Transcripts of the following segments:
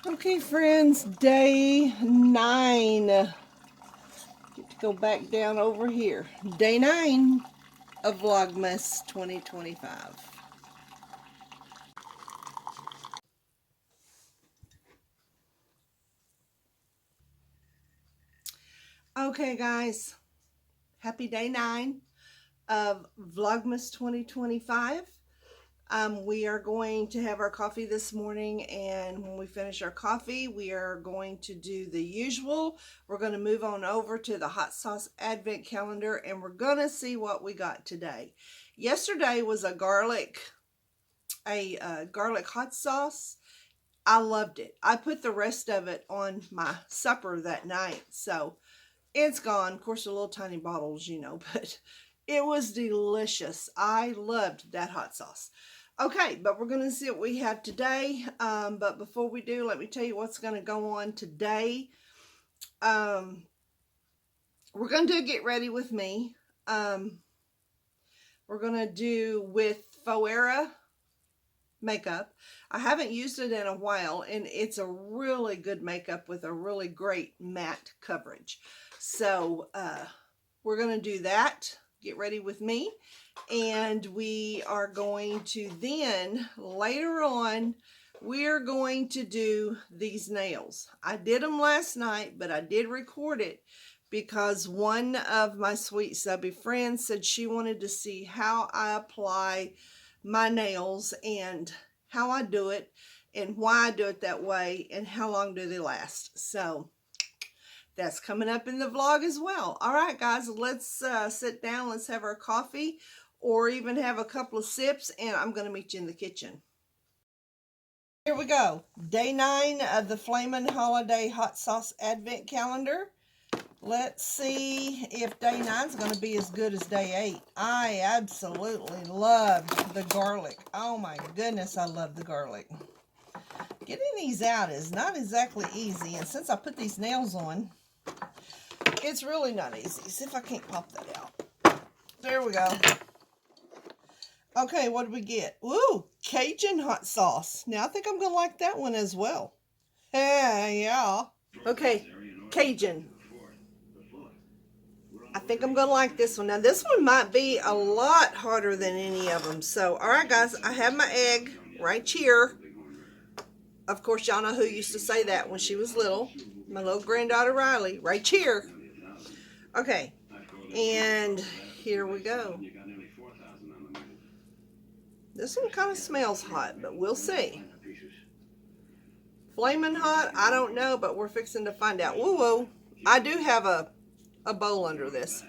Okay, friends, day 9. Get to go back down over here. Day 9 of Vlogmas 2025. Okay, guys, happy day 9 of Vlogmas 2025. We are going to have our coffee this morning, and when we finish our coffee, we are going to do the usual. We're going to move on over to the hot sauce advent calendar, and we're going to see what we got today. Yesterday was a garlic hot sauce. I loved it. I put the rest of it on my supper that night, so it's gone. Of course, the little tiny bottles, you know, but it was delicious. I loved that hot sauce. Okay, but we're going to see what we have today. But before we do, let me tell you what's going to go on today. We're going to do Get Ready With Me. We're going to do with PHOERA makeup. I haven't used it in a while, and it's a really good makeup with a really great matte coverage. So we're going to do that. Get ready with me. And we are going to then, later on, we're going to do these nails. I did them last night, but I did record it because one of my sweet subby friends said she wanted to see how I apply my nails and how I do it and why I do it that way and how long do they last. So that's coming up in the vlog as well. All right, guys, let's sit down. Let's have our coffee or even have a couple of sips, and I'm going to meet you in the kitchen. Here we go. Day 9 of the Flamin' Holiday Hot Sauce Advent Calendar. Let's see if day 9 is going to be as good as day 8. I absolutely loved the garlic. Oh my goodness, I love the garlic. Getting these out is not exactly easy, and since I put these nails on, it's really not easy. See if I can't pop that out. There we go. Okay, what did we get? Ooh, Cajun hot sauce. Now, I think I'm going to like that one as well. Yeah. Okay, Cajun. I think I'm going to like this one. Now, this one might be a lot harder than any of them. So, all right, guys, I have my egg right here. Of course, y'all know who used to say that when she was little. My little granddaughter, Riley, right here. Okay, and here we go. This one kind of smells hot, but we'll see. Flaming hot? I don't know, but we're fixing to find out. Whoa, whoa. I do have a bowl under this.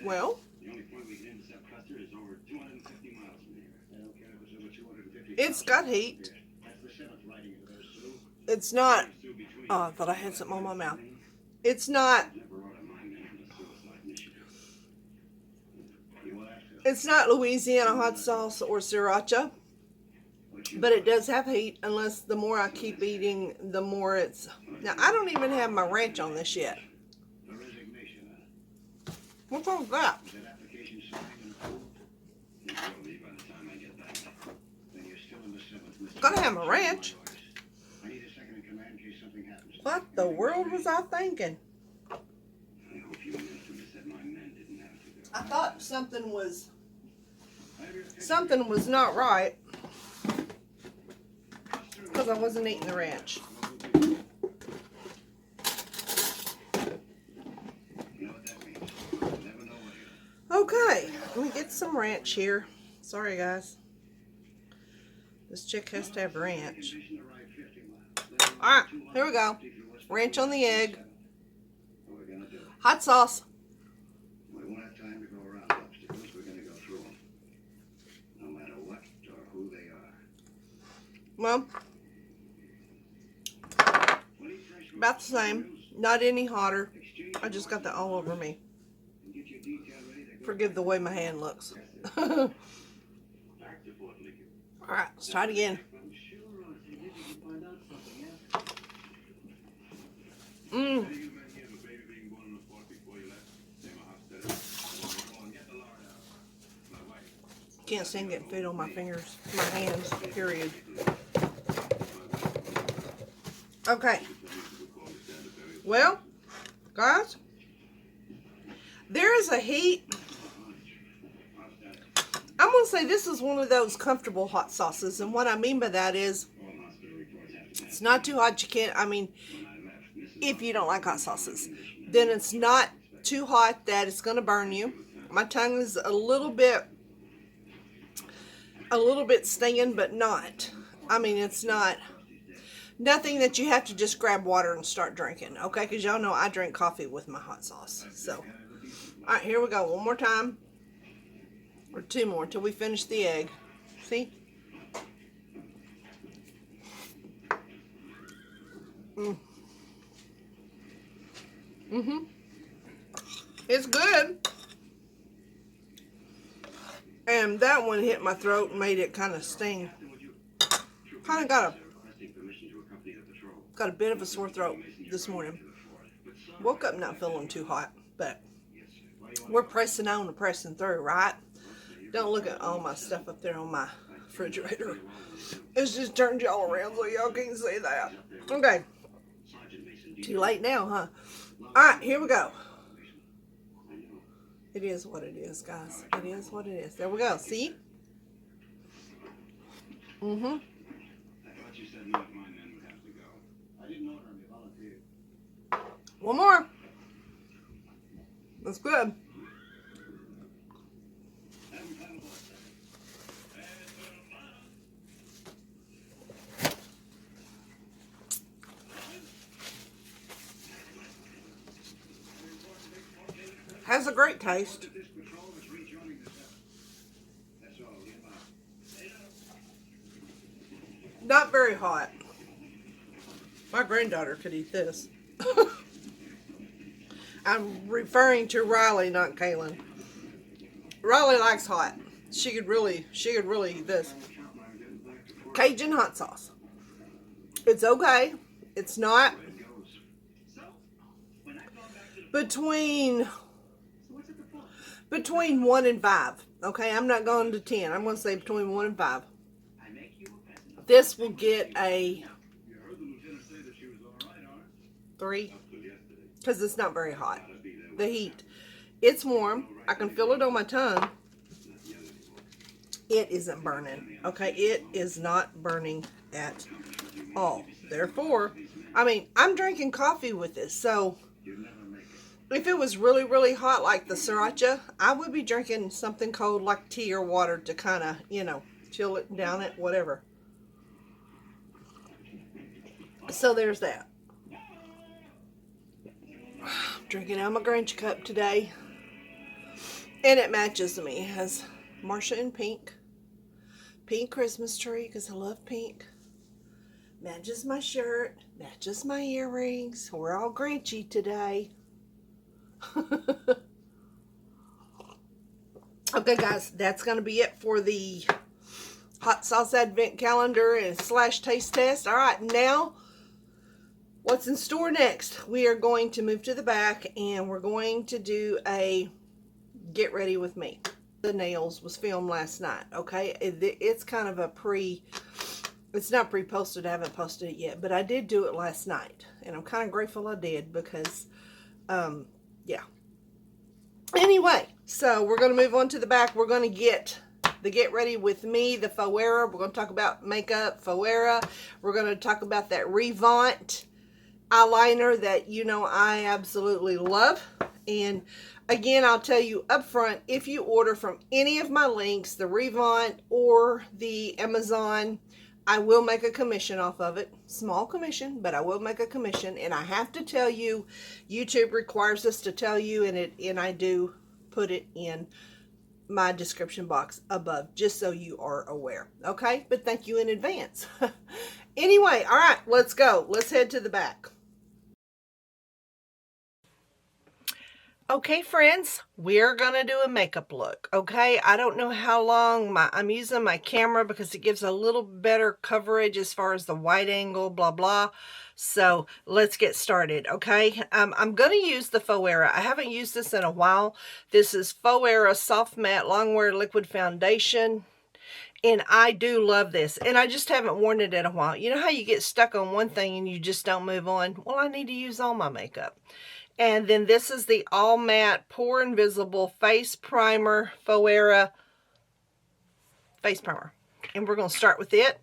Well, it's got heat. It's not, oh, I thought I had something on my mouth. It's not Louisiana hot sauce or sriracha, but it does have heat, unless the more I keep eating, the more it's... Now, I don't even have my ranch on this yet. What's wrong with that? Gotta have my ranch. What the world was I thinking? I thought something was not right because I wasn't eating the ranch. Okay, let me get some ranch here. Sorry, guys. This chick has to have ranch. Alright, here we go. Ranch on the egg. Hot sauce. We won't have time to go around obstacles. We're going to go through them. No matter what or who they are. Well, about the same. Not any hotter. I just got that all over me. Forgive the way my hand looks. Alright, let's try it again. Can't stand getting food on my fingers, my hands, period. Okay. Well, guys, there is a heat. I'm going to say this is one of those comfortable hot sauces. And what I mean by that is it's not too hot. You can't, I mean, if you don't like hot sauces, then it's not too hot that it's going to burn you. My tongue is a little bit stinging, but not. I mean, it's not. Nothing that you have to just grab water and start drinking, okay? Because y'all know I drink coffee with my hot sauce. So, all right, here we go. One more time. Or two more until we finish the egg. See? It's good. And that one hit my throat and made it kind of sting. Kind of got a bit of a sore throat this morning. Woke up not feeling too hot, but we're pressing on and pressing through, right? Don't look at all my stuff up there on my refrigerator. It's just turned y'all around so y'all can't see that. Okay. Too late now, huh? Alright, here we go. It is what it is, guys. It is what it is. There we go. See? One more. That's good. Has a great taste. Not very hot. My granddaughter could eat this. I'm referring to Riley, not Kaylin. Riley likes hot. She could really eat this. Cajun hot sauce. It's okay. It's not between 1 and 5. Okay, I'm not going to 10. I'm going to say between 1 and 5. This will get a 3 because it's not very hot. The heat. It's warm. I can feel it on my tongue. It isn't burning. Okay, it is not burning at all. Therefore, I mean, I'm drinking coffee with this, so if it was really, really hot like the sriracha, I would be drinking something cold like tea or water to kind of, you know, chill it, down it, whatever. So there's that. I'm drinking out of my Grinch cup today. And it matches me. It has Marsha in pink. Pink Christmas tree because I love pink. Matches my shirt. Matches my earrings. We're all Grinchy today. Okay, guys, that's going to be it for the hot sauce advent calendar and / taste test. All right, now what's in store next? We are going to move to the back and we're going to do a get ready with me. The nails was filmed last night. Okay, it's kind of a it's not pre-posted. I haven't posted it yet, but I did do it last night, and I'm kind of grateful I did because yeah. Anyway, so we're going to move on to the back. We're going to get the Get Ready With Me, the PHOERA. We're going to talk about makeup, PHOERA. We're going to talk about that REVANT eyeliner that you know I absolutely love. And again, I'll tell you up front, if you order from any of my links, the REVANT or the Amazon, I will make a commission off of it. Small commission, but I will make a commission. And I have to tell you, YouTube requires us to tell you, and I do put it in my description box above, just so you are aware. Okay? But thank you in advance. Anyway, all right, let's go. Let's head to the back. Okay, friends, we're going to do a makeup look, okay? I don't know how long I'm using my camera because it gives a little better coverage as far as the wide angle, blah, blah. So let's get started, okay? I'm going to use the PHOERA. I haven't used this in a while. This is PHOERA Soft Matte Longwear Liquid Foundation. And I do love this. And I just haven't worn it in a while. You know how you get stuck on one thing and you just don't move on? Well, I need to use all my makeup. And then this is the All Matte Pore Invisible Face Primer, PHOERA Face Primer. And we're going to start with it.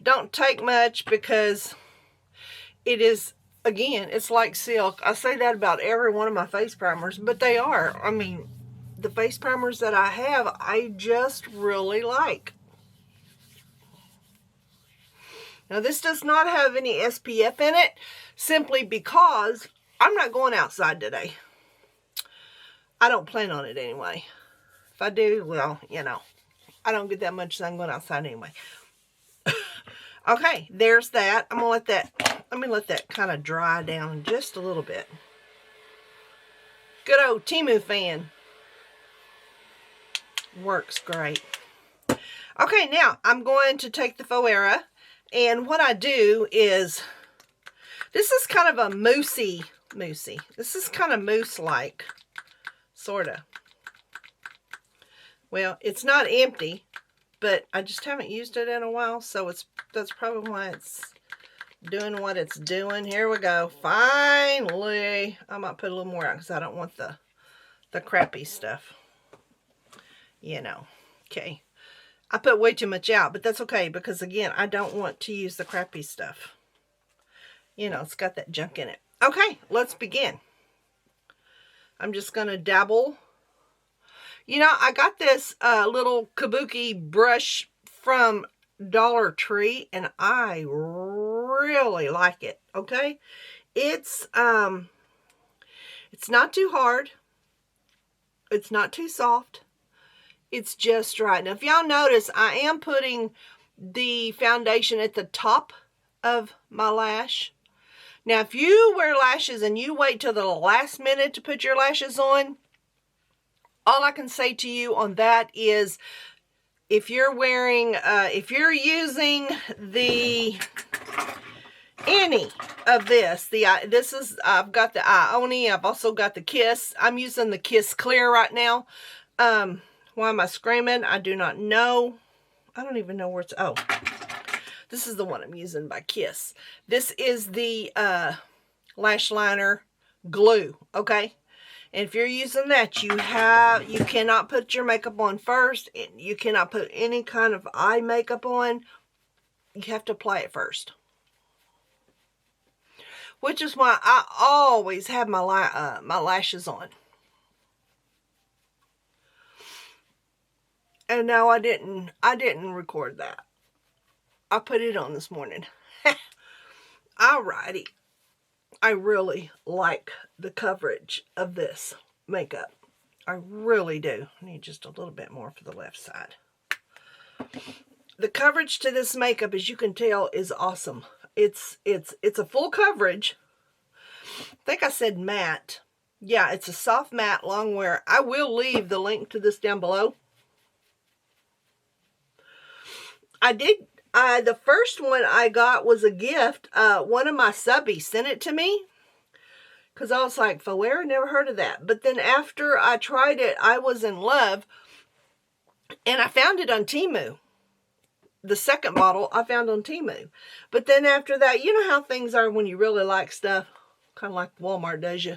Don't take much because it is, again, it's like silk. I say that about every one of my face primers, but they are. I mean, the face primers that I have, I just really like. Now, this does not have any SPF in it, simply because I'm not going outside today. I don't plan on it anyway. If I do, well, you know, I don't get that much sun going outside anyway. Okay, there's that. I'm going to let that kind of dry down just a little bit. Good old Temu fan. Works great. Okay, now I'm going to take the PHOERA, and what I do is, this is kind of a moussey. This is kind of mousse-like, sort of. Well, it's not empty, but I just haven't used it in a while, so that's probably why it's doing what it's doing. Here we go. Finally, I might put a little more out because I don't want the crappy stuff. You know, okay. I put way too much out, but that's okay because, again, I don't want to use the crappy stuff. You know, it's got that junk in it. Okay, let's begin. I'm just going to dabble. You know, I got this little kabuki brush from Dollar Tree, and I really like it, okay? It's not too hard. It's not too soft. It's just right. Now, if y'all notice, I am putting the foundation at the top of my lash. Now, if you wear lashes and you wait till the last minute to put your lashes on, all I can say to you on that is, if you're wearing, if you're using any of this, I've got the Ioni, I've also got the Kiss. I'm using the Kiss Clear right now. Why am I screaming? I do not know. I don't even know where it's, oh. This is the one I'm using by Kiss. This is the lash liner glue, okay? And if you're using that, you cannot put your makeup on first. You cannot put any kind of eye makeup on. You have to apply it first. Which is why I always have my lashes on. And now I didn't record that. I put it on this morning. Alrighty. I really like the coverage of this makeup. I really do. I need just a little bit more for the left side. The coverage to this makeup, as you can tell, is awesome. It's a full coverage. I think I said matte. Yeah, it's a soft matte longwear. I will leave the link to this down below. The first one I got was a gift. One of my subbies sent it to me because I was like, PHOERA, never heard of that. But then after I tried it, I was in love, and I found it on Temu. The second bottle I found on Temu. But then after that, you know how things are when you really like stuff, kind of like Walmart does you.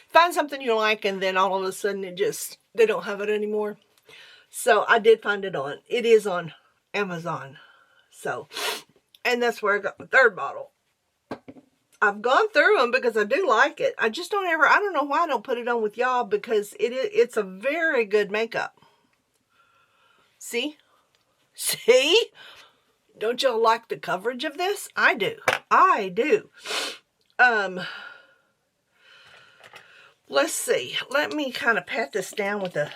Find something you like, and then all of a sudden they don't have it anymore. So I did find it it is on Amazon. So, and that's where I got the third bottle. I've gone through them because I do like it. I just I don't know why I don't put it on with y'all, because it's a very good makeup. See? See? Don't y'all like the coverage of this? I do. I do. Let's see. Let me kind of pat this down with a...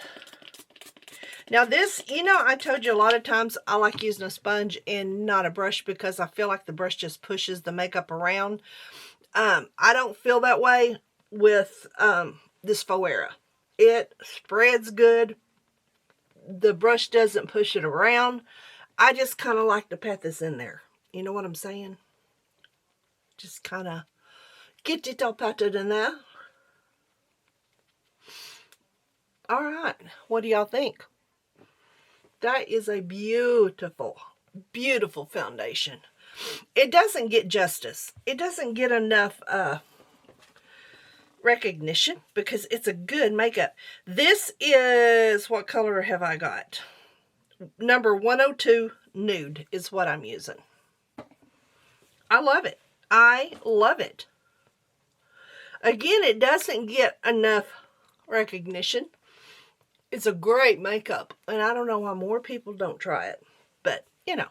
Now this, you know, I told you a lot of times I like using a sponge and not a brush because I feel like the brush just pushes the makeup around. I don't feel that way with this PHOERA. It spreads good. The brush doesn't push it around. I just kind of like to pat this in there. You know what I'm saying? Just kind of get it all patted in there. All right. What do y'all think? That is a beautiful, beautiful foundation. It doesn't get justice. It doesn't get enough recognition because it's a good makeup. This is, what color have I got? Number 102 Nude is what I'm using. I love it. I love it. Again, it doesn't get enough recognition. It's a great makeup, and I don't know why more people don't try it, but you know,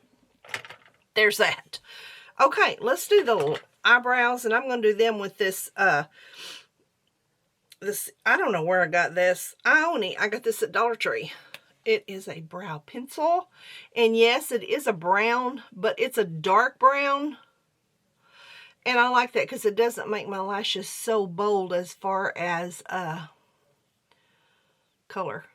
there's that. Okay, let's do the eyebrows, and I'm going to do them with this, I don't know where I got this. I got this at Dollar Tree. It is a brow pencil, and yes, it is a brown, but it's a dark brown, and I like that because it doesn't make my lashes so bold as far as color.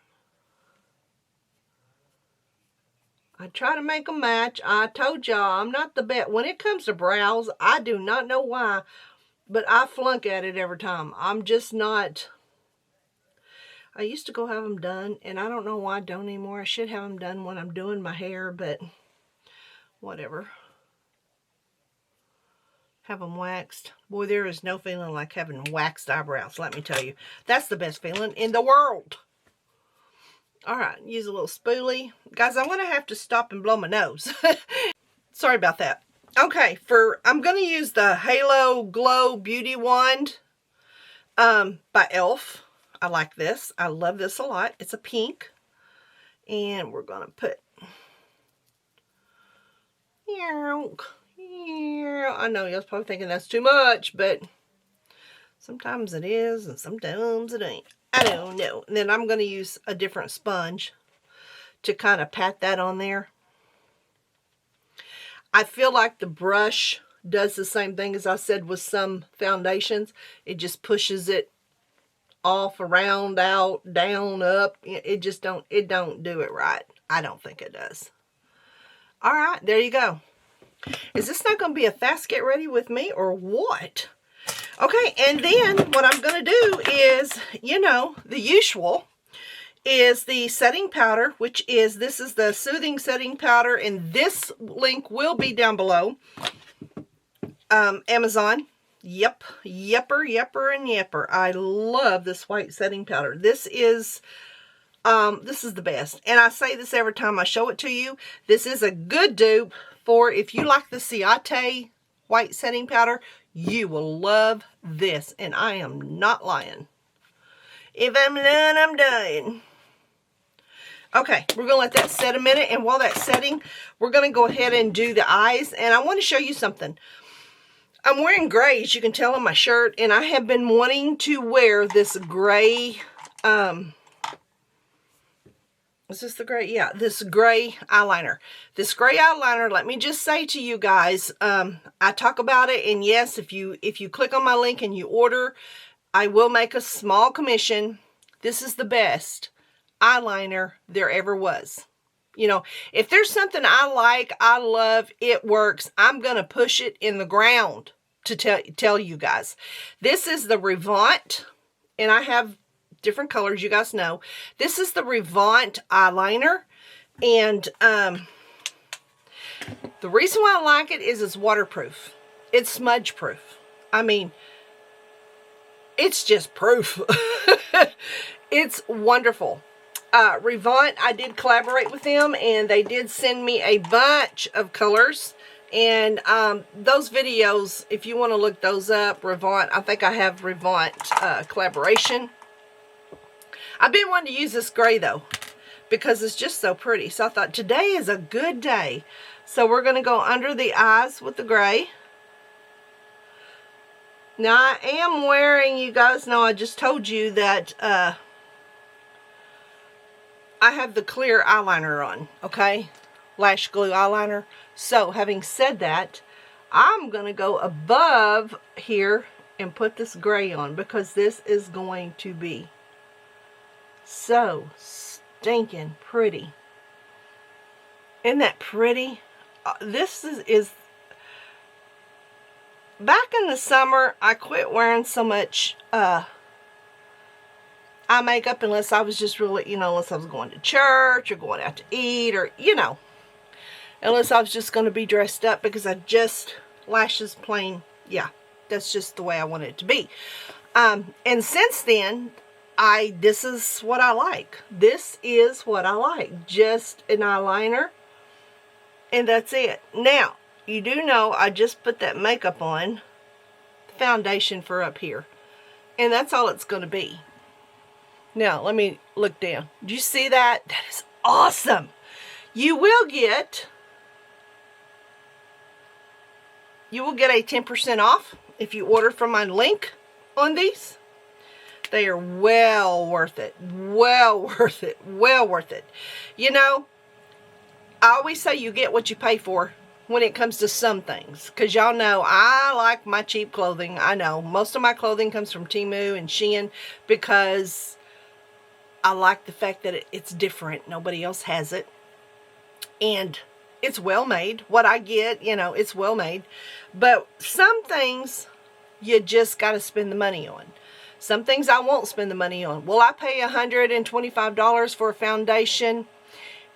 I try to make them match. I told y'all I'm not the best. When it comes to brows, I do not know why, but I flunk at it every time. I'm just not. I used to go have them done, and I don't know why I don't anymore. I should have them done when I'm doing my hair, but whatever. Have them waxed. Boy, there is no feeling like having waxed eyebrows, let me tell you. That's the best feeling in the world. All right, use a little spoolie. Guys, I'm going to have to stop and blow my nose. Sorry about that. Okay, I'm going to use the Halo Glow Beauty Wand by e.l.f. I like this. I love this a lot. It's a pink. And we're going to put... I know y'all's probably thinking that's too much, but sometimes it is and sometimes it ain't. I don't know. And then I'm going to use a different sponge to kind of pat that on there. I feel like the brush does the same thing as I said with some foundations. It just pushes it off, around, out, down, up. It just don't do it right. I don't think it does. All right, there you go. Is this not going to be a fast get ready with me or what? Okay, and then what I'm going to do is, you know, the usual is the setting powder, which is, this is the Soothing Setting Powder, and this link will be down below. Amazon. Yep. Yepper, and yepper. I love this white setting powder. This is the best. And I say this every time I show it to you. This is a good dupe for if you like the Ciate white setting powder, you will love this. And I am not lying. If I'm done, I'm done. Okay, we're going to let that set a minute. And while that's setting, we're going to go ahead and do the eyes. And I want to show you something. I'm wearing gray, as you can tell on my shirt. And I have been wanting to wear this gray, is this the gray? Yeah, this gray eyeliner. This gray eyeliner, let me just say to you guys, I talk about it, and yes, if you click on my link and you order, I will make a small commission. This is the best eyeliner there ever was. You know, if there's something I like, I love, it works, I'm going to push it in the ground to tell you guys. This is the REVANT, and I have different colors, you guys know. This is the REVANT eyeliner, and the reason why I like it is it's waterproof. It's smudge proof. I mean, it's just proof. It's wonderful. REVANT, I did collaborate with them, and they did send me a bunch of colors. And those videos, if you want to look those up, REVANT, I think I have REVANT collaboration. I've been wanting to use this gray though, because it's just so pretty. So I thought today is a good day. So we're going to go under the eyes with the gray. Now I am wearing, you guys know I just told you that I have the clear eyeliner on, okay? Lash glue eyeliner. So having said that, I'm going to go above here and put this gray on, because this is going to be so stinking pretty. Isn't that pretty? This is back in the summer, I quit wearing so much eye makeup unless I was just really, you know, unless I was going to church or going out to eat, or, you know, unless I was just going to be dressed up, because I just, lashes plain, yeah, that's just the way I want it to be. And since then, this is what I like. This is what I like. Just an eyeliner, and that's it. Now, you do know I just put that makeup on, foundation for up here, and that's all it's going to be. Now, let me look down. Do you see that? That is awesome. You will get a 10% off if you order from my link on these. They are well worth it. Well worth it. Well worth it. You know, I always say you get what you pay for when it comes to some things, because y'all know I like my cheap clothing. I know most of my clothing comes from Temu and Shein, because I like the fact that it's different. Nobody else has it, and it's well made. What I get, you know, it's well made. But some things you just got to spend the money on. Some things I won't spend the money on. Will I pay $125 for a foundation?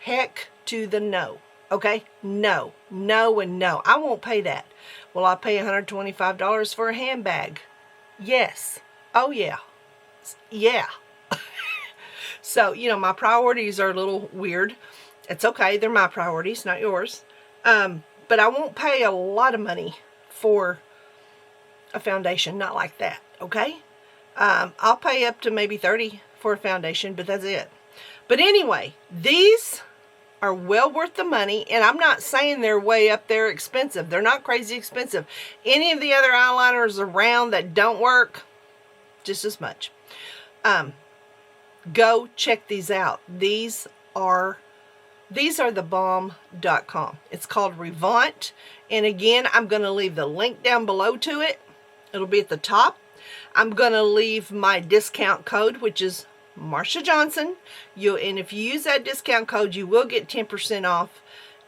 Heck to the no. Okay? No. No and no. I won't pay that. Will I pay $125 for a handbag? Yes. Oh, yeah. Yeah. So, you know, my priorities are a little weird. It's okay. They're my priorities, not yours. But I won't pay a lot of money for a foundation. Not like that. Okay? I'll pay up to maybe $30 for a foundation, but that's it. But anyway, these are well worth the money, and I'm not saying they're way up there expensive. They're not crazy expensive. Any of the other eyeliners around that don't work, just as much. Go check these out. These are thebomb.com. It's called REVANT, and again, I'm going to leave the link down below to it. It'll be at the top. I'm going to leave my discount code, which is Marsha Johnson. And if you use that discount code, you will get 10% off.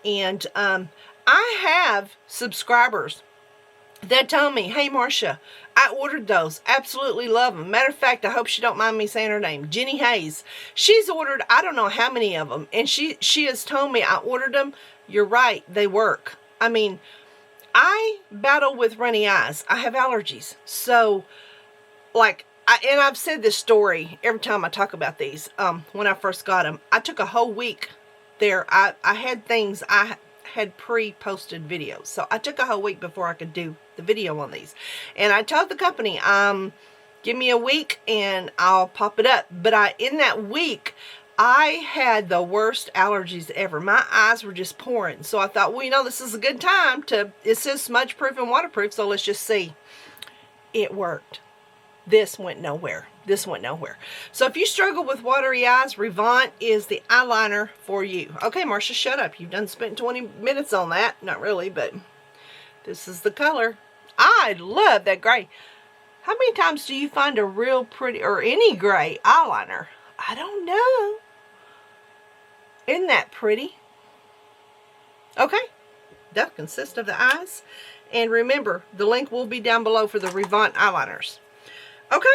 And I have subscribers that tell me, hey Marsha, I ordered those. Absolutely love them. Matter of fact, I hope she don't mind me saying her name. Jenny Hayes. She's ordered I don't know how many of them. And she has told me I ordered them. You're right. They work. I mean, I battle with runny eyes. I have allergies. So, like, and I've said this story every time I talk about these. When I first got them, I took a whole week there. I had things, I had pre-posted videos. So I took a whole week before I could do the video on these. And I told the company, give me a week and I'll pop it up. But in that week, I had the worst allergies ever. My eyes were just pouring. So I thought, well, you know, this is a good time to, it says smudge proof and waterproof, so let's just see. It worked. This went nowhere. This went nowhere. So if you struggle with watery eyes, REVANT is the eyeliner for you. Okay, Marsha, shut up. You've done spent 20 minutes on that. Not really, but this is the color. I love that gray. How many times do you find a real pretty, or any gray eyeliner? I don't know. Isn't that pretty? Okay, that consists of the eyes. And remember, the link will be down below for the REVANT eyeliners. Okay,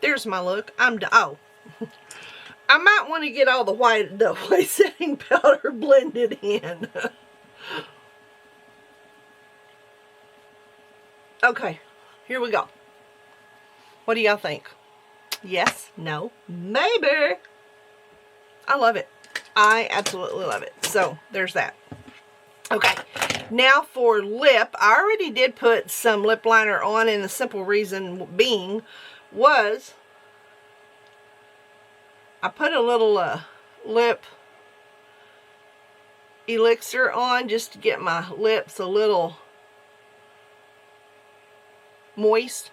there's my look. Oh, I might want to get all the white setting powder blended in. Okay, here we go. What do y'all think? Yes, no, maybe. I love it. I absolutely love it. So, there's that. Okay, now for lip. I already did put some lip liner on, and the simple reason being was I put a little lip elixir on just to get my lips a little moist.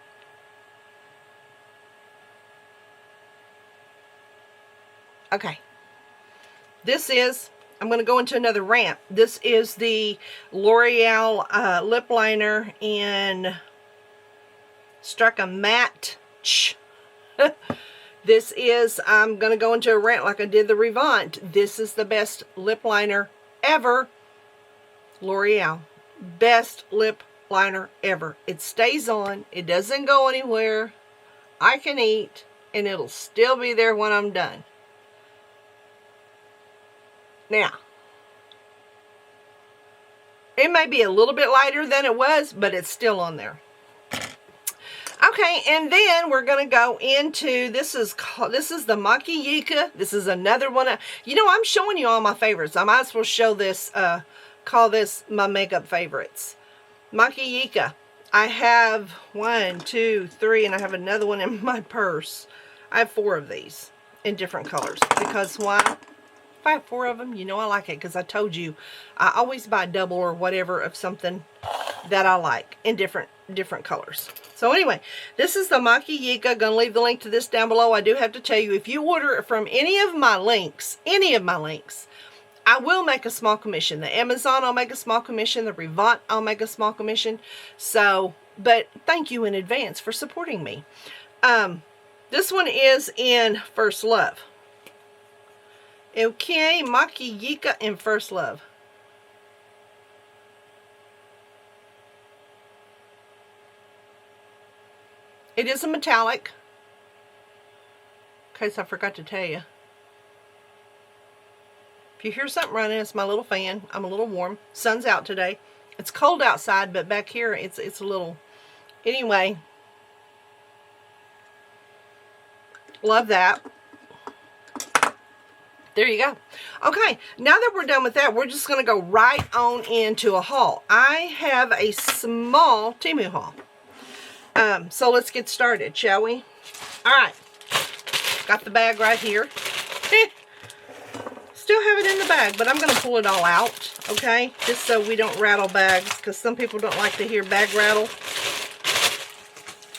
Okay, I'm going to go into another rant. This is the L'Oreal lip liner in Struck a matte. This is, I'm going to go into a rant like I did the REVANT. This is the best lip liner ever. L'Oreal. Best lip liner ever. It stays on. It doesn't go anywhere. I can eat, and it'll still be there when I'm done. Now, it may be a little bit lighter than it was, but it's still on there. Okay, and then we're going to go into, this is the MAKIYIKA. This is another one. You know, I'm showing you all my favorites. I might as well show this, call this my makeup favorites. MAKIYIKA. I have 1, 2, 3, and I have another one in my purse. I have 4 of these in different colors. Because why? If I have 4 of them, you know I like it, because I told you I always buy double or whatever of something that I like in different colors. So anyway, this is the MAKIYIKA. Gonna leave the link to this down below. I do have to tell you, if you order it from any of my links, I will make a small commission. The Amazon, I'll make a small commission. The REVANT, I'll make a small commission. So, but thank you in advance for supporting me. This one is in First Love. Okay, MAKIYIKA in First Love. It is a metallic. In case I forgot to tell you. If you hear something running, it's my little fan. I'm a little warm. Sun's out today. It's cold outside, but back here it's a little. Anyway, love that. There you go. Okay, now that we're done with that, we're just going to go right on into a haul. I have a small Temu haul. So let's get started, shall we? All right. Got the bag right here. Still have it in the bag, but I'm going to pull it all out, okay? Just so we don't rattle bags, because some people don't like to hear bag rattle.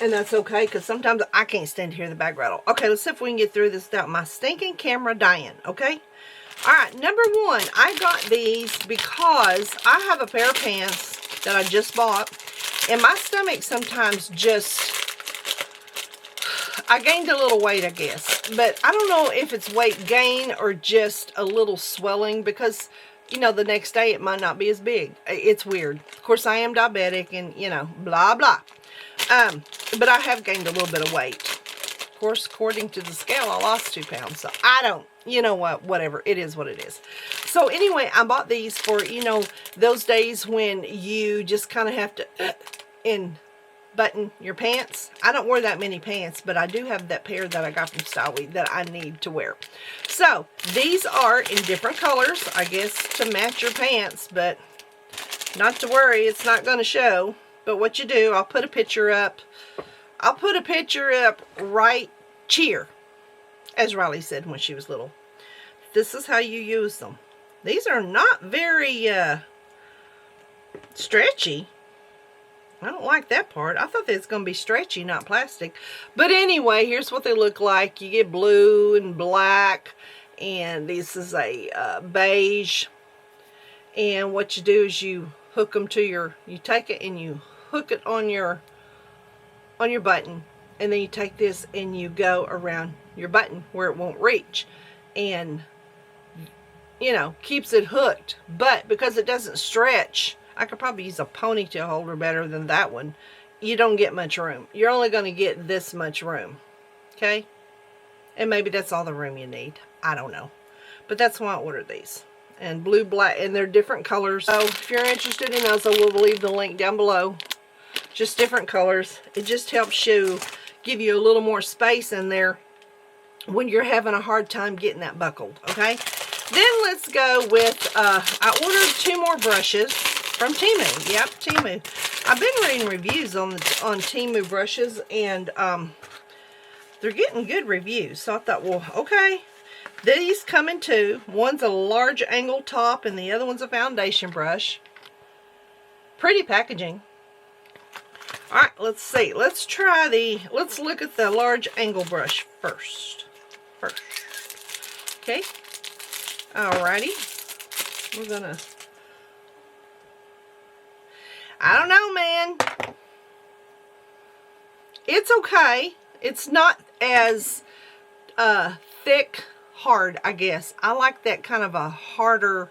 And that's okay, because sometimes I can't stand to hear the bag rattle. Okay, let's see if we can get through this without my stinking camera dying, okay? All right, number 1, I got these because I have a pair of pants that I just bought. And my stomach sometimes just, I gained a little weight, I guess. But I don't know if it's weight gain or just a little swelling, because, you know, the next day it might not be as big. It's weird. Of course, I am diabetic and, you know, blah, blah. But I have gained a little bit of weight. Of course, according to the scale, I lost 2 pounds. So I don't, you know what, whatever. It is what it is. So anyway, I bought these for, you know, those days when you just kind of have to button your pants. I don't wear that many pants, but I do have that pair that I got from Style Week that I need to wear. So these are in different colors, I guess, to match your pants, but not to worry, it's not going to show. But what you do, I'll put a picture up. I'll put a picture up right here, as Riley said when she was little. This is how you use them. These are not very stretchy. I don't like that part. I thought they was going to be stretchy, not plastic. But anyway, here's what they look like. You get blue and black. And this is a beige. And what you do is you hook them to your, you take it and you hook it on your button. And then you take this and you go around your button where it won't reach. And, you know, keeps it hooked. But because it doesn't stretch, I could probably use a ponytail holder better than that one. You don't get much room. You're only going to get this much room. Okay? And maybe that's all the room you need. I don't know. But that's why I ordered these. And blue, black, and they're different colors. So if you're interested in those, I will leave the link down below. Just different colors. It just helps you, give you a little more space in there when you're having a hard time getting that buckled. Okay? Then let's go with, I ordered 2 more brushes from Temu. Yep, Temu. I've been reading reviews on Temu brushes, and they're getting good reviews. So I thought, well, okay. These come in 2. One's a large angle top, and the other one's a foundation brush. Pretty packaging. All right, let's see. Let's look at the large angle brush first. Okay. Alrighty. We're gonna, I don't know, man. It's okay. It's not as thick, hard, I guess. I like that kind of a harder,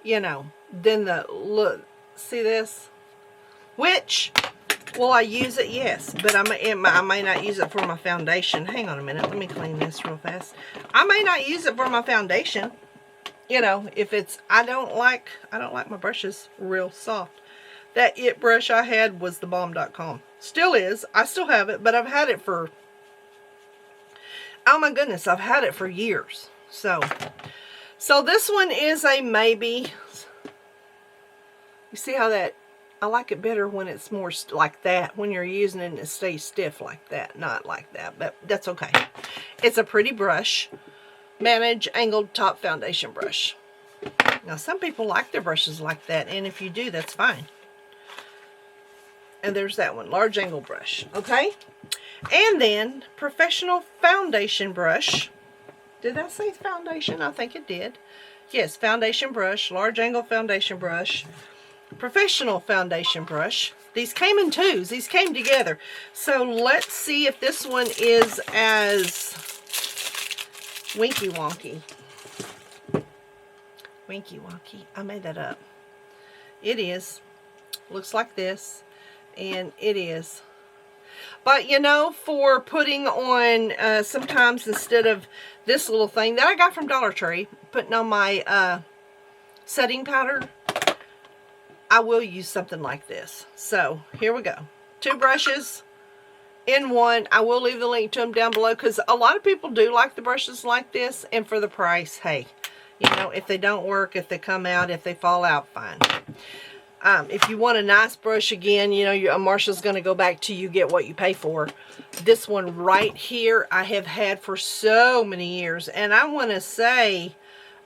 you know, than the look. See this? Which, will I use it? Yes, but I may not use it for my foundation. Hang on a minute. Let me clean this real fast. I may not use it for my foundation. You know, if it's, I don't like my brushes real soft. That It brush I had was the bomb.com. Still is. I still have it, but I've had it for, oh my goodness, I've had it for years. So this one is a maybe. You see how that, I like it better when it's more like that. When you're using it and it stays stiff like that, not like that, but that's okay. It's a pretty brush. Manage Angled Top Foundation Brush. Now, some people like their brushes like that, and if you do, that's fine. And there's that one, large angle brush, okay? And then, Professional Foundation Brush. Did I say foundation? I think it did. Yes, foundation brush, large angle foundation brush, Professional Foundation Brush. These came in twos. These came together. So, let's see if this one is as winky wonky. Winky wonky. I made that up. It is. Looks like this. And it is. But you know, for putting on, sometimes instead of this little thing that I got from Dollar Tree, putting on my setting powder, I will use something like this. So here we go. 2 brushes in one. I will leave the link to them down below because a lot of people do like the brushes like this, and for the price, hey, you know, if they don't work, if they come out, if they fall out, fine. If you want a nice brush again, you know, Marsha's going to go back to you get what you pay for. This one right here I have had for so many years, and I want to say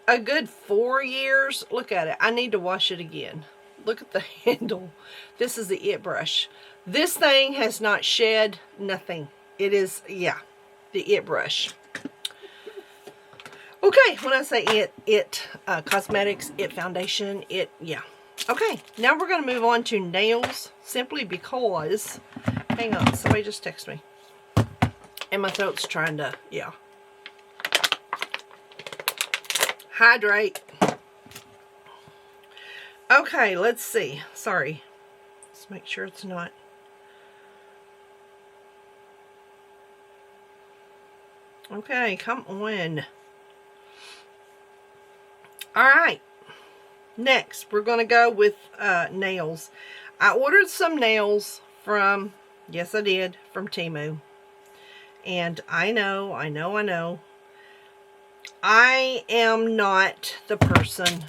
a good 4 years. Look at it. I need to wash it again. Look at the handle. This is the It brush. This thing has not shed nothing. It is, yeah, the It brush. Okay, when I say It Cosmetics, It Foundation, It, yeah. Okay, now we're going to move on to nails, simply because, hang on, somebody just texted me. And my throat's trying to, yeah. Hydrate. Okay, let's see. Sorry. Let's make sure it's not. Okay, come on. Alright. Next, we're going to go with nails. I ordered some nails from, yes I did, from Temu. And I know. I am not the person,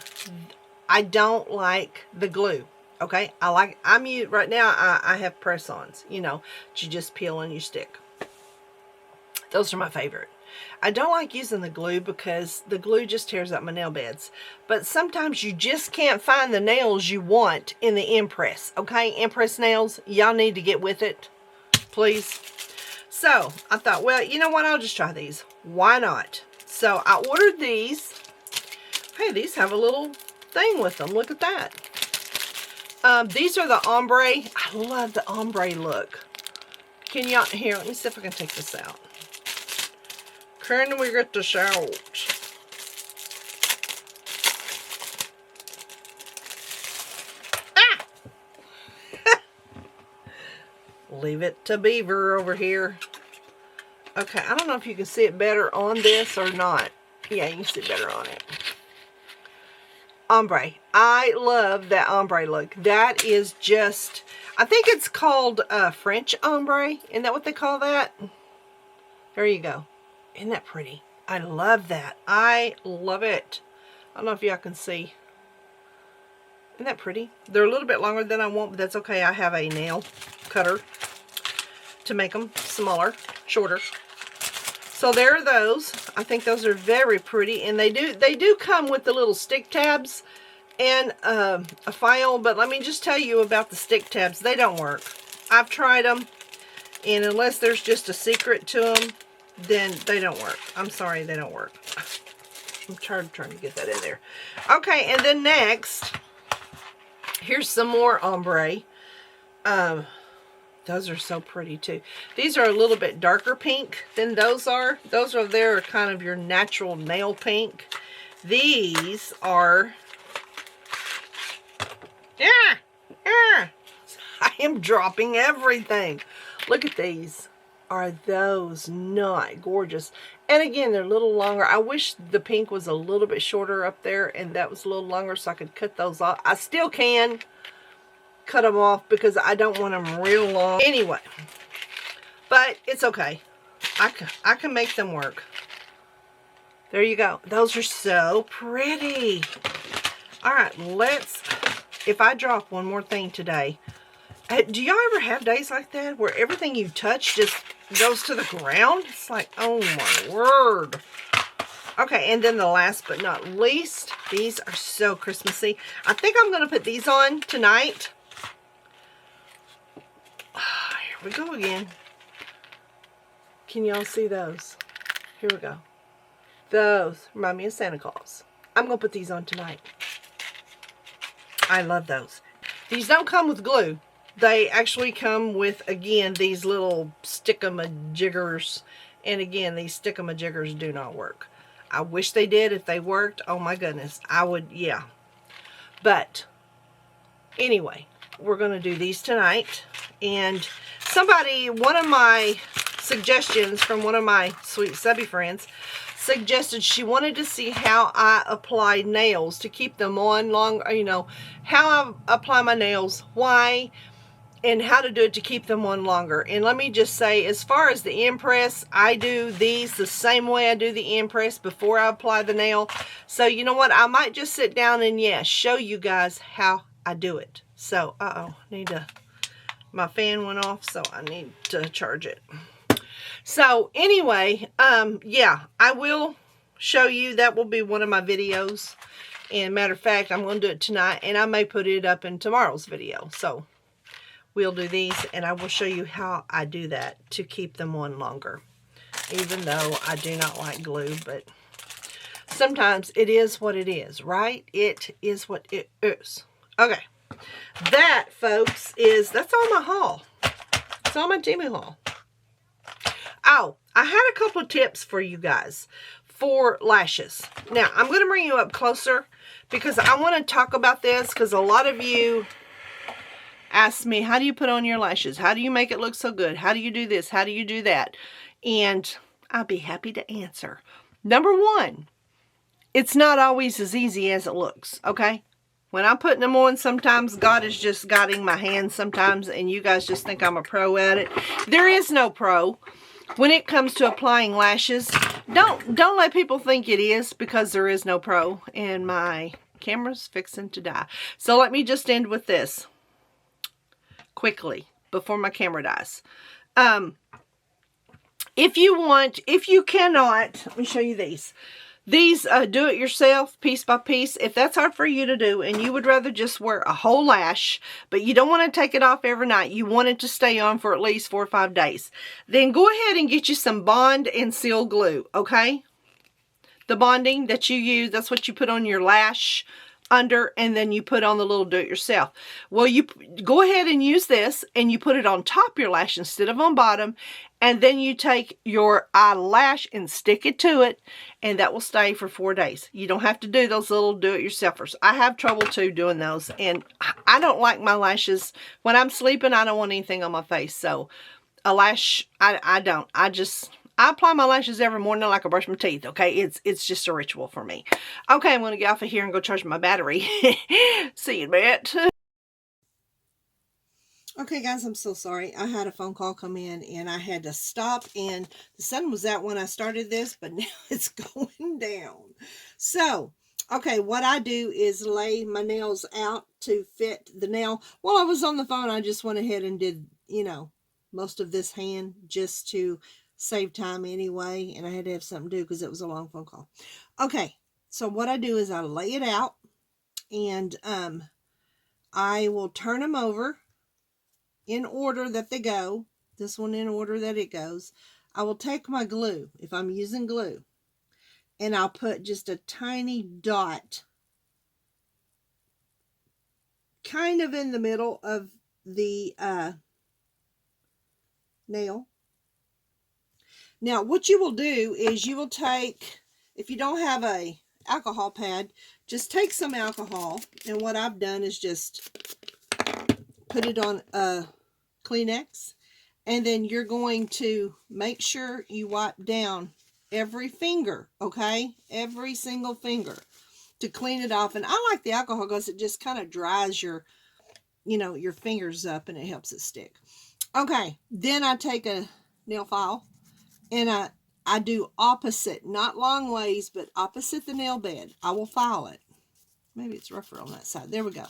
I don't like the glue. Okay, right now I have press-ons, you know, that you just peel and you stick. Those are my favorite. I don't like using the glue because the glue just tears up my nail beds. But sometimes you just can't find the nails you want in the Impress. Okay, Impress nails, y'all need to get with it, please. So I thought, well, you know what? I'll just try these. Why not? So I ordered these. Hey, these have a little thing with them. Look at that. These are the ombre. I love the ombre look. Can y'all, here, let me see if I can take this out. Can we get this out? Ah! Leave it to Beaver over here. Okay, I don't know if you can see it better on this or not. Yeah, you can see it better on it. Ombre. I love that ombre look. That is just, I think it's called French ombre. Isn't that what they call that? There you go. Isn't that pretty? I love that. I love it. I don't know if y'all can see. Isn't that pretty? They're a little bit longer than I want, but that's okay. I have a nail cutter to make them smaller, shorter. So there are those. I think those are very pretty, and they do come with the little stick tabs and a file. But let me just tell you about the stick tabs. They don't work. I've tried them, and unless there's just a secret to them, then they don't work. I'm sorry, they don't work. I'm trying to get that in there. Okay, and then next, here's some more ombre. Those are so pretty too. These are a little bit darker pink than those are. Those over there are kind of your natural nail pink. These are, I am dropping everything. Look at these. Are those not gorgeous? And again, they're a little longer. I wish the pink was a little bit shorter up there and that was a little longer so I could cut those off. I still can cut them off because I don't want them real long anyway, but it's okay. I can make them work. There you go. Those are so pretty. All right, if I drop one more thing today, do y'all ever have days like that where everything you touch just goes to the ground? It's like, oh my word. Okay, and then the last but not least, these are so Christmassy. I think I'm going to put these on tonight. Here we go again. Can y'all see those? Here we go. Those remind me of Santa Claus. I'm going to put these on tonight. I love those. These don't come with glue. They actually come with, again, these little stick-a-ma-jiggers. And again, these stick-a-ma-jiggers do not work. I wish they did. If they worked, oh my goodness, I would, yeah. But anyway, we're going to do these tonight. And somebody, one of my suggestions from one of my sweet subby friends, suggested she wanted to see how I apply nails to keep them on long, you know, how I apply my nails, why, and how to do it to keep them on longer. And let me just say, as far as the impress, I do these the same way I do the impress before I apply the nail. So you know what, I might just sit down and show you guys how I do it. So my fan went off, so I need to charge it. So anyway, yeah, I will show you. That will be one of my videos. And matter of fact, I'm going to do it tonight, and I may put it up in tomorrow's video. So we'll do these, and I will show you how I do that to keep them on longer. Even though I do not like glue, but sometimes it is what it is, right? It is what it is. Okay. That, folks, that's all my haul. It's all my Temu haul. Oh, I had a couple of tips for you guys for lashes. Now, I'm going to bring you up closer because I want to talk about this because a lot of you ask me, how do you put on your lashes? How do you make it look so good? How do you do this? How do you do that? And I'll be happy to answer. Number one, it's not always as easy as it looks, okay? When I'm putting them on, sometimes God is just guiding my hands sometimes, and you guys just think I'm a pro at it. There is no pro when it comes to applying lashes. Don't let people think it is, because there is no pro, and my camera's fixing to die. So let me just end with this quickly before my camera dies. If you cannot, let me show you these. These do it yourself, piece by piece. If that's hard for you to do and you would rather just wear a whole lash, but you don't want to take it off every night, you want it to stay on for at least 4 or 5 days, then go ahead and get you some Bond and Seal glue, okay? The bonding that you use, that's what you put on your lash under, and then you put on the little do-it-yourself. Well, you go ahead and use this, and you put it on top of your lash instead of on bottom, and then you take your eyelash and stick it to it, and that will stay for 4 days. You don't have to do those little do-it-yourselfers. I have trouble too doing those, and I don't like my lashes. When I'm sleeping, I don't want anything on my face, so a lash, I don't. I apply my lashes every morning like I brush my teeth, okay? It's just a ritual for me. Okay, I'm going to get off of here and go charge my battery. See you in a bit. Okay, guys, I'm so sorry. I had a phone call come in, and I had to stop, and the sun was out when I started this, but now it's going down. So, okay, what I do is lay my nails out to fit the nail. While I was on the phone, I just went ahead and did, you know, most of this hand just to save time anyway, and I had to have something to do because it was a long phone call. Okay, so what I do is I lay it out, and I will turn them over in order that they go. This one in order that it goes. I will take my glue, if I'm using glue, and I'll put just a tiny dot kind of in the middle of the nail. Now, what you will do is you will take, if you don't have a alcohol pad, just take some alcohol, and what I've done is just put it on a Kleenex, and then you're going to make sure you wipe down every finger, okay? Every single finger to clean it off. And I like the alcohol because it just kind of dries your, you know, your fingers up, and it helps it stick. Okay, then I take a nail file, and I do opposite, not long ways, but opposite the nail bed. I will file it. Maybe it's rougher on that side. There we go.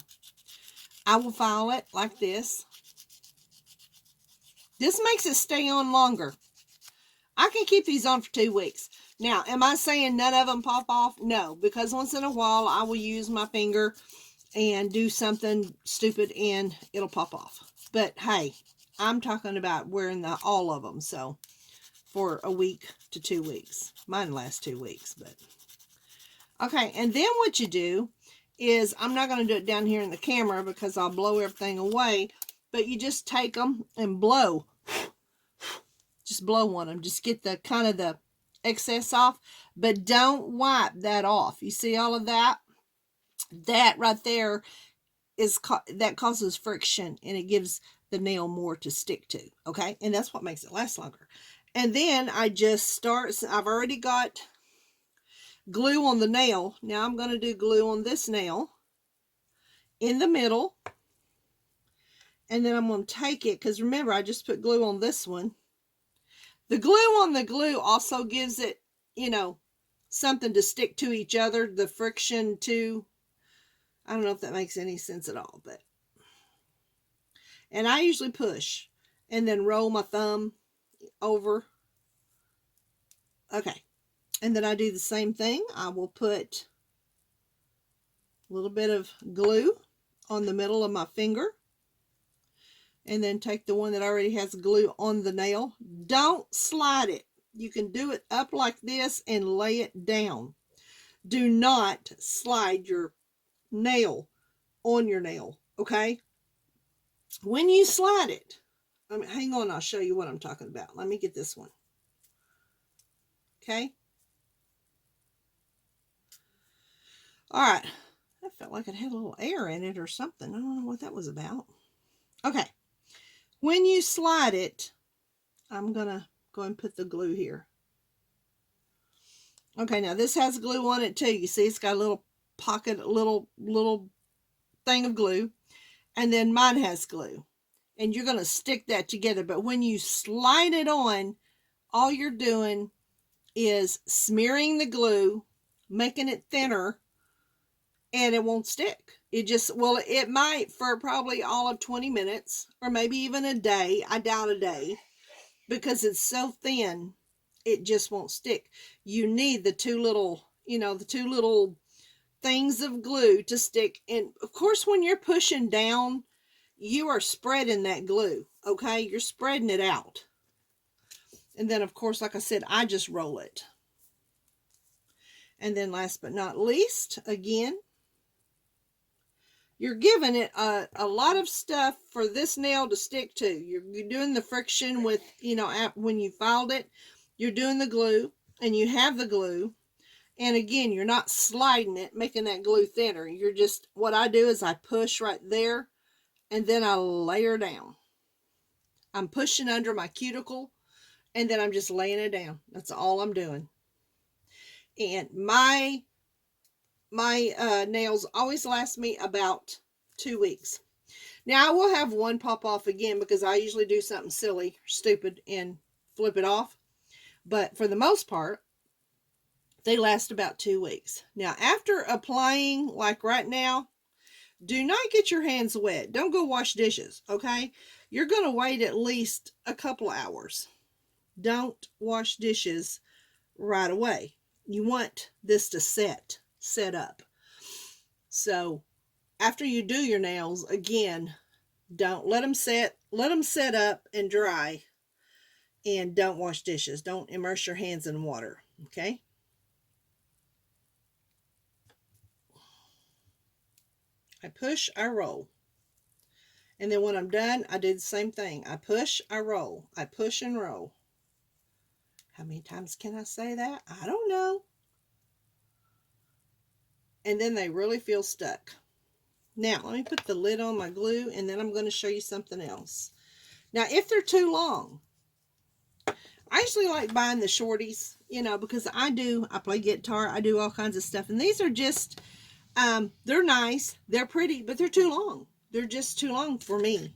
I will file it like this. This makes it stay on longer. I can keep these on for 2 weeks. Now, am I saying none of them pop off? No, because once in a while I will use my finger and do something stupid and it'll pop off. But hey, I'm talking about wearing all of them. So for a week to 2 weeks. Mine lasts 2 weeks, but okay. And then what you do is, I'm not going to do it down here in the camera because I'll blow everything away, but you just take them and blow. Just blow on them. Just get the kind of the excess off, but don't wipe that off. You see all of that? That right there is that causes friction, and it gives the nail more to stick to. Okay, and that's what makes it last longer. And then I just start. I've already got glue on the nail. Now I'm going to do glue on this nail in the middle, and then I'm going to take it, because remember I just put glue on this one. The glue on the glue also gives it, you know, something to stick to each other, the friction too. I don't know if that makes any sense at all, but, and I usually push and then roll my thumb over. Okay. And then I do the same thing. I will put a little bit of glue on the middle of my finger, and then take the one that already has glue on the nail. Don't slide it. You can do it up like this and lay it down. Do not slide your nail on your nail, okay? When you slide it, hang on, I'll show you what I'm talking about. Let me get this one. Okay? All right. I felt like it had a little air in it or something. I don't know what that was about. Okay. When you slide it, I'm going to go and put the glue here. Okay, now this has glue on it too. You see it's got a little pocket, a little thing of glue. And then mine has glue. And you're going to stick that together. But when you slide it on, all you're doing is smearing the glue, making it thinner, and it won't stick. It just, well, it might for probably all of 20 minutes or maybe even a day. I doubt a day, because it's so thin, it just won't stick. You need the two little, you know, the two little things of glue to stick. And of course, when you're pushing down, you are spreading that glue, okay? You're spreading it out. And then, of course, like I said, I just roll it. And then last but not least, again, you're giving it a lot of stuff for this nail to stick to. You're doing the friction with, you know, when you filed it, you're doing the glue, and you have the glue. And again, you're not sliding it, making that glue thinner. You're just, what I do is I push right there, and then I layer down. I'm pushing under my cuticle, and then I'm just laying it down. That's all I'm doing. And my nails always last me about 2 weeks. Now I will have one pop off again, because I usually do something silly or stupid and flip it off. But for the most part, they last about 2 weeks. Now, after applying, like right now, do not get your hands wet. Don't go wash dishes, okay? You're going to wait at least a couple hours. Don't wash dishes right away. You want this to set up. So after you do your nails, again, don't let them set up and dry, and don't wash dishes. Don't immerse your hands in water, okay? I push, I roll. And then when I'm done, I do the same thing. I push, I roll. I push and roll. How many times can I say that? I don't know. And then they really feel stuck. Now, let me put the lid on my glue, and then I'm going to show you something else. Now, if they're too long, I usually like buying the shorties, you know, because I play guitar, I do all kinds of stuff. And these are just, they're nice, they're pretty, but they're too long. They're just too long for me.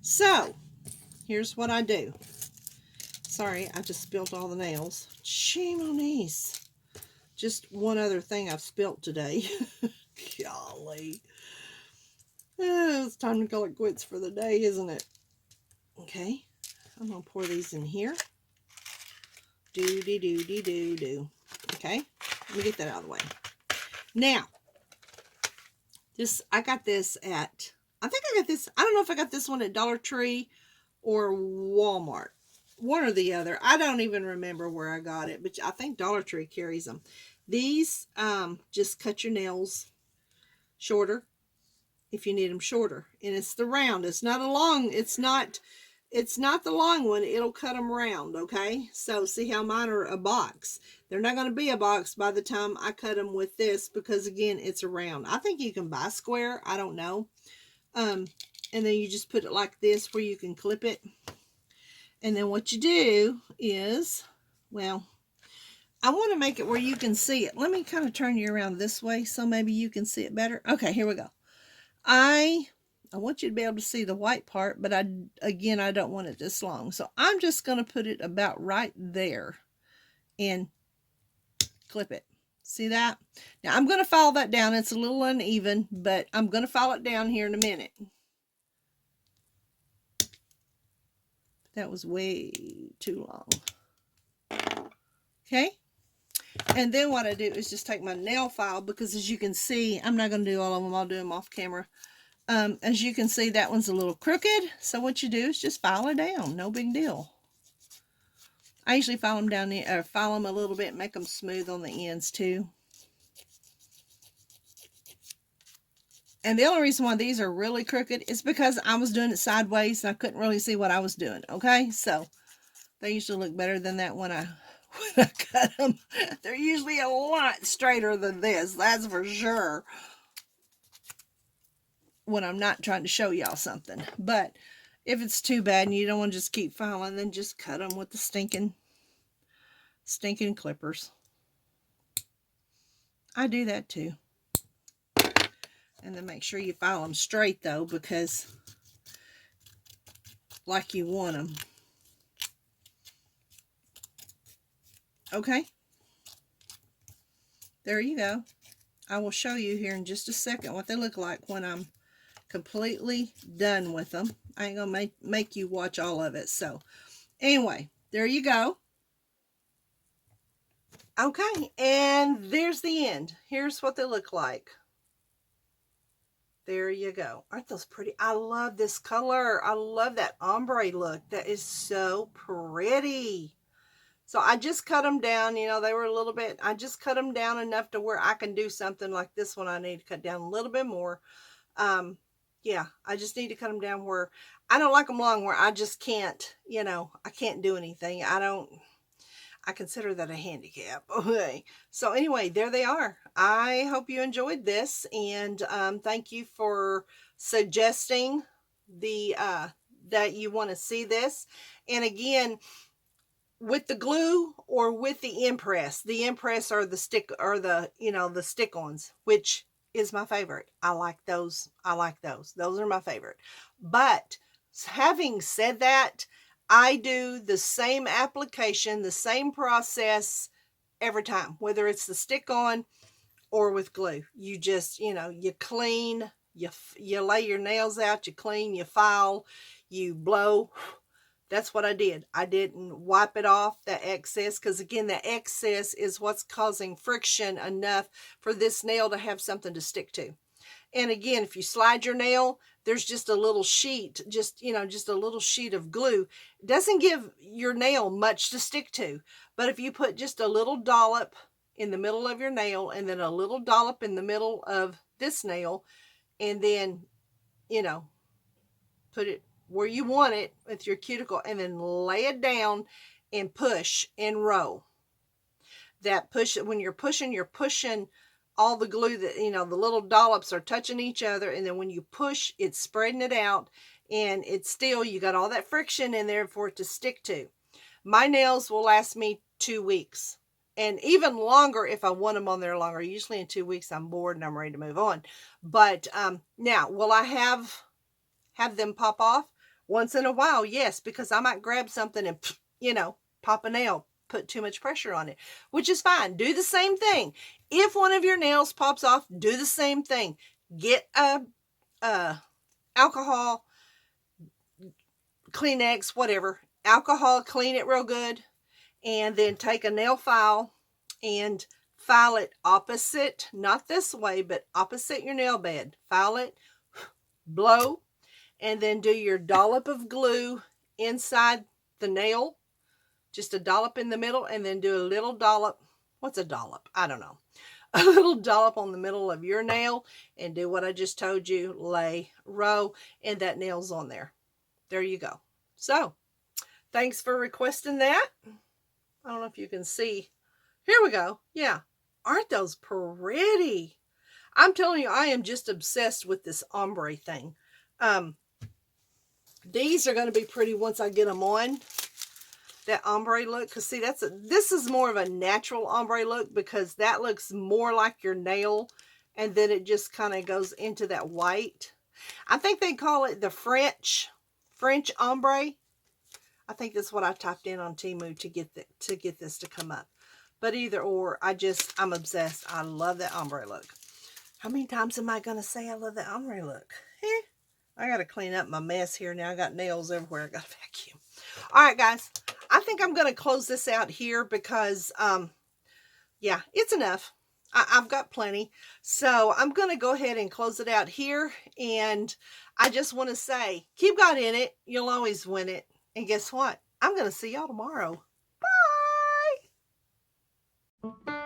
So, here's what I do. Sorry, I just spilt all the nails. Shame on these. Just one other thing I've spilt today. Golly. It's time to call it quits for the day, isn't it? Okay. I'm going to pour these in here. Do. Okay. Let me get that out of the way. Now, I got this at, I don't know if I got this one at Dollar Tree or Walmart. One or the other. I don't even remember where I got it, but I think Dollar Tree carries them. These just cut your nails shorter if you need them shorter. And it's the round. It's not a long, it's not the long one. It'll cut them round, okay? So see how mine are a box. They're not going to be a box by the time I cut them with this because, again, it's a round. I think you can buy square. I don't know. And then you just put it like this where you can clip it. And then what you do is, well, I want to make it where you can see it. Let me kind of turn you around this way so maybe you can see it better. Okay, here we go. I want you to be able to see the white part, but again, I don't want it this long. So I'm just going to put it about right there and clip it. See that? Now I'm going to file that down. It's a little uneven, but I'm going to file it down here in a minute. That was way too long. Okay. And then what I do is just take my nail file, because as you can see, I'm not going to do all of them. I'll do them off camera. As you can see, that one's a little crooked. So what you do is just file it down. No big deal. I usually file them down there, or file them a little bit, make them smooth on the ends too. And the only reason why these are really crooked is because I was doing it sideways and I couldn't really see what I was doing. Okay, so they usually look better than that when I cut them. They're usually a lot straighter than this, that's for sure, when I'm not trying to show y'all something. But if it's too bad and you don't want to just keep filing, then just cut them with the stinking clippers. I do that too. And then make sure you file them straight though, because like you want them. Okay. There you go. I will show you here in just a second what they look like when I'm completely done with them. I ain't gonna make you watch all of it. So anyway, there you go. Okay, and there's the end. Here's what they look like. There you go. Aren't those pretty? I love this color. I love that ombre look. That is so pretty. So I just cut them down. You know, they were a little bit, I just cut them down enough to where I can do something like this one. I need to cut down a little bit more. Yeah, I just need to cut them down where I don't like them long, where I just can't, you know, I can't do anything. I consider that a handicap. Okay. So anyway, there they are. I hope you enjoyed this, and thank you for suggesting that you want to see this. And again, with the glue or with the impress or the stick, or the, you know, the stick-ons, which is my favorite. I like those. Those are my favorite. But having said that, I do the same application, the same process every time, whether it's the stick-on or with glue. You just, you know, you clean, you lay your nails out, you clean, you file, you blow. That's what I did. I didn't wipe it off, the excess, because again, the excess is what's causing friction enough for this nail to have something to stick to. And again, if you slide your nail, there's just a little sheet, just a little sheet of glue. It doesn't give your nail much to stick to. But if you put just a little dollop in the middle of your nail, and then a little dollop in the middle of this nail, and then, you know, put it where you want it with your cuticle, and then lay it down and push and roll. That push, when you're pushing all the glue that, you know, the little dollops are touching each other, and then when you push, it's spreading it out, and it's still, you got all that friction in there for it to stick to. My nails will last me 2 weeks, and even longer if I want them on there longer. Usually in 2 weeks I'm bored and I'm ready to move on. But now, will I have them pop off once in a while? Yes, because I might grab something and, you know, pop a nail, put too much pressure on it, which is fine. Do the same thing. If one of your nails pops off, do the same thing. Get a alcohol, Kleenex, whatever, alcohol, clean it real good, and then take a nail file and file it opposite, not this way, but opposite your nail bed. File it, blow, and then do your dollop of glue inside the nail, just a dollop in the middle, and then do a little dollop. What's a dollop? I don't know. A little dollop on the middle of your nail, and do what I just told you, lay, row, and that nail's on there. There you go. So, thanks for requesting that. I don't know if you can see. Here we go. Yeah. Aren't those pretty? I'm telling you, I am just obsessed with this ombre thing. These are going to be pretty once I get them on. That ombre look. Because see, this is more of a natural ombre look, because that looks more like your nail. And then it just kind of goes into that white. I think they call it the French ombre. I think that's what I typed in on Temu to get this to come up. But either or, I'm obsessed. I love that ombre look. How many times am I going to say I love that ombre look? I got to clean up my mess here now. I got nails everywhere. I got to vacuum. All right, guys. I think I'm going to close this out here because, yeah, it's enough. I've got plenty. So I'm going to go ahead and close it out here. And I just want to say, keep God in it. You'll always win it. And guess what? I'm going to see y'all tomorrow. Bye.